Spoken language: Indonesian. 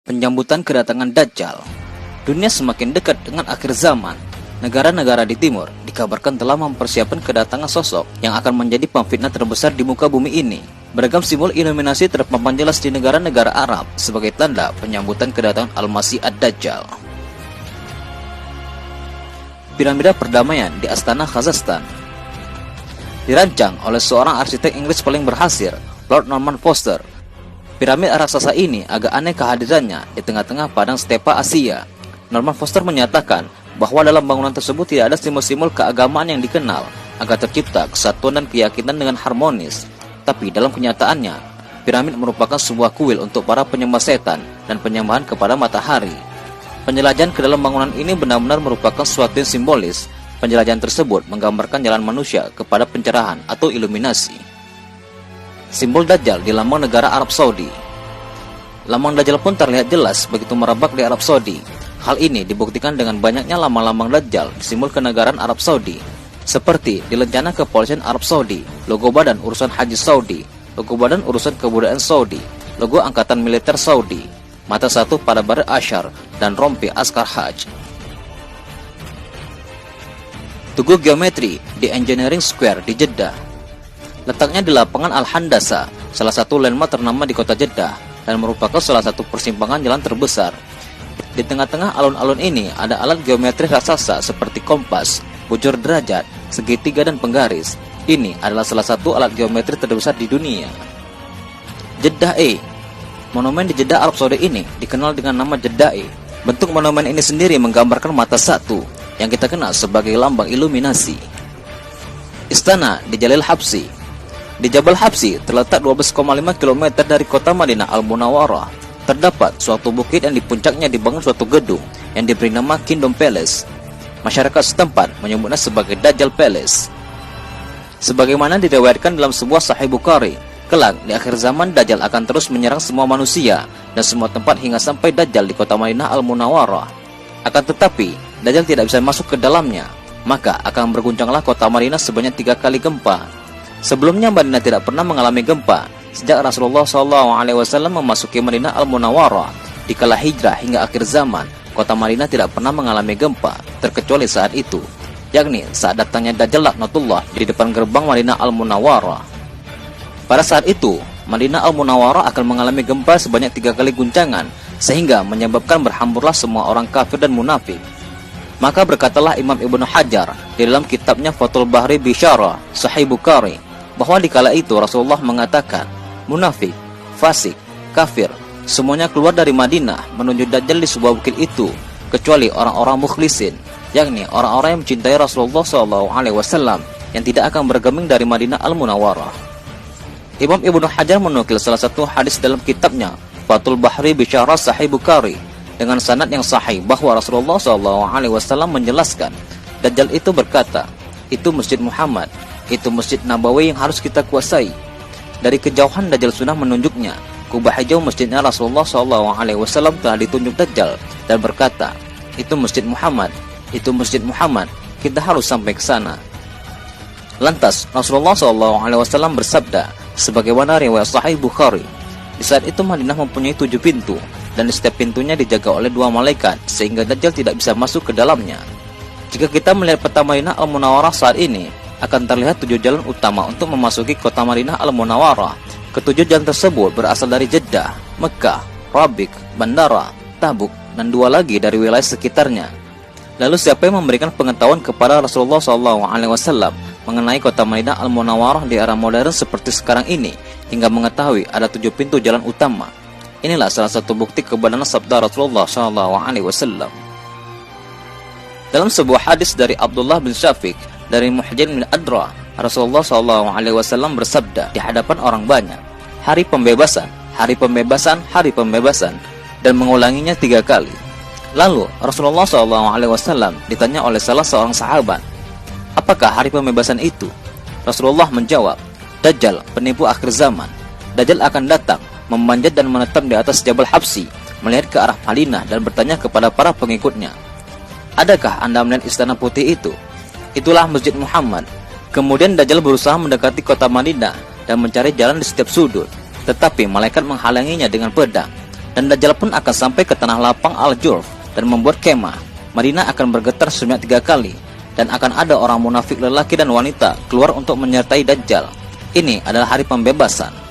Penyambutan kedatangan Dajjal. Dunia semakin dekat dengan akhir zaman. Negara-negara di timur dikabarkan telah mempersiapkan kedatangan sosok yang akan menjadi pemfitnah terbesar di muka bumi ini. Beragam simbol iluminasi terpampang jelas di negara-negara Arab sebagai tanda penyambutan kedatangan Al-Masih Ad-Dajjal. Piramida perdamaian di Astana, Kazakhstan. Dirancang oleh seorang arsitek Inggris paling berhasil, Lord Norman Foster. Piramid raksasa ini agak aneh kehadirannya di tengah-tengah padang stepa Asia. Norman Foster menyatakan bahwa dalam bangunan tersebut tidak ada simbol-simbol keagamaan yang dikenal agar tercipta kesatuan dan keyakinan dengan harmonis. Tapi dalam kenyataannya, piramid merupakan sebuah kuil untuk para penyembah setan dan penyembahan kepada matahari. Penjelajahan ke dalam bangunan ini benar-benar merupakan sesuatu yang simbolis. Penjelajahan tersebut menggambarkan jalan manusia kepada pencerahan atau iluminasi. Simbol Dajjal di lambang negara Arab Saudi. Lambang Dajjal pun terlihat jelas begitu merebak di Arab Saudi. Hal ini dibuktikan dengan banyaknya lambang-lambang Dajjal di simbol kenegaraan Arab Saudi, seperti di lencana kepolisian Arab Saudi, logo Badan Urusan Haji Saudi, logo Badan Urusan Kebudayaan Saudi, logo Angkatan Militer Saudi, mata satu pada Badr Asyar, dan rompi Askar Hajj. Tugu geometri di Engineering Square di Jeddah. Letaknya di lapangan Al-Handasa, salah satu landmark ternama di kota Jeddah, dan merupakan salah satu persimpangan jalan terbesar. Di tengah-tengah alun-alun ini ada alat geometri raksasa seperti kompas, bujur derajat, segitiga, dan penggaris. Ini adalah salah satu alat geometri terbesar di dunia. Jeddah E. Monumen di Jeddah, Arab Saudi ini dikenal dengan nama Jeddah E. Bentuk monumen ini sendiri menggambarkan mata satu, yang kita kenal sebagai lambang iluminasi. Istana di Jalil Habsi. Di Jabal Habsi, terletak 12,5 km dari kota Madinah Al-Munawwarah, terdapat suatu bukit yang di puncaknya dibangun suatu gedung yang diberi nama Kingdom Palace. Masyarakat setempat menyebutnya sebagai Dajjal Palace. Sebagaimana diriwayatkan dalam sebuah Sahih Bukhari, kelak di akhir zaman Dajjal akan terus menyerang semua manusia dan semua tempat hingga sampai Dajjal di kota Madinah Al-Munawwarah. Akan tetapi, Dajjal tidak bisa masuk ke dalamnya, maka akan berguncanglah kota Madinah sebanyak 3 kali gempa. Sebelumnya Madinah tidak pernah mengalami gempa sejak Rasulullah SAW memasuki Madinah Al-Munawwarah. Di kala hijrah hingga akhir zaman, kota Madinah tidak pernah mengalami gempa terkecuali saat itu, yakni saat datangnya Dajjal laknatullah di depan gerbang Madinah Al-Munawwarah. Pada saat itu, Madinah Al-Munawwarah akan mengalami gempa sebanyak 3 kali guncangan sehingga menyebabkan berhamburlah semua orang kafir dan munafik. Maka berkatalah Imam Ibnu Hajar di dalam kitabnya Fathul Bahri Bisyarah Sahih Bukhari bahwa di kala itu Rasulullah mengatakan, munafik, fasik, kafir, semuanya keluar dari Madinah menuju Dajjal di sebuah bukit itu, kecuali orang-orang mukhlisin, yakni orang-orang yang mencintai Rasulullah SAW yang tidak akan bergeming dari Madinah Al-Munawwarah. Imam Ibnu Hajar menukil salah satu hadis dalam kitabnya Fathul Bahri Bisyarah Sahih Bukhari dengan sanad yang sahih bahwa Rasulullah SAW menjelaskan, Dajjal itu berkata, itu Masjid Muhammad, itu Masjid Nabawi yang harus kita kuasai. Dari kejauhan Dajjal sudah menunjuknya. Kubah hijau masjidnya Rasulullah SAW telah ditunjuk Dajjal dan berkata, itu Masjid Muhammad, itu Masjid Muhammad, kita harus sampai ke sana. Lantas Rasulullah SAW bersabda, sebagaimana riwayat Sahih Bukhari, di saat itu Madinah mempunyai 7 pintu, dan di setiap pintunya dijaga oleh 2 malaikat sehingga Dajjal tidak bisa masuk ke dalamnya. Jika kita melihat peta Madinah Al-Munawwarah saat ini, akan terlihat 7 jalan utama untuk memasuki kota Madinah Al-Munawwarah. Ketujuh jalan tersebut berasal dari Jeddah, Mekah, Rabik, Bandara, Tabuk, dan 2 lagi dari wilayah sekitarnya. Lalu siapa yang memberikan pengetahuan kepada Rasulullah SAW mengenai kota Madinah Al-Munawwarah di era modern seperti sekarang ini, hingga mengetahui ada 7 pintu jalan utama? Inilah salah satu bukti kebenaran sabda Rasulullah SAW. Dalam sebuah hadis dari Abdullah bin Syafiq dari Muhajir bin Adra, Rasulullah SAW bersabda di hadapan orang banyak, hari pembebasan, hari pembebasan, hari pembebasan, dan mengulanginya 3 kali. Lalu Rasulullah SAW ditanya oleh salah seorang sahabat, apakah hari pembebasan itu? Rasulullah menjawab, Dajjal, penipu akhir zaman. Dajjal akan datang, memanjat dan menetap di atas Jabal Habsi, melihat ke arah Madinah dan bertanya kepada para pengikutnya, adakah anda melihat istana putih itu? Itulah Masjid Muhammad. Kemudian Dajjal berusaha mendekati kota Madinah dan mencari jalan di setiap sudut, tetapi malaikat menghalanginya dengan pedang. dan Dajjal pun akan sampai ke tanah lapang Al-Jurf dan membuat kemah. Madinah akan bergetar sebanyak 3 kali, dan akan ada orang munafik lelaki dan wanita keluar untuk menyertai Dajjal. Ini adalah hari pembebasan.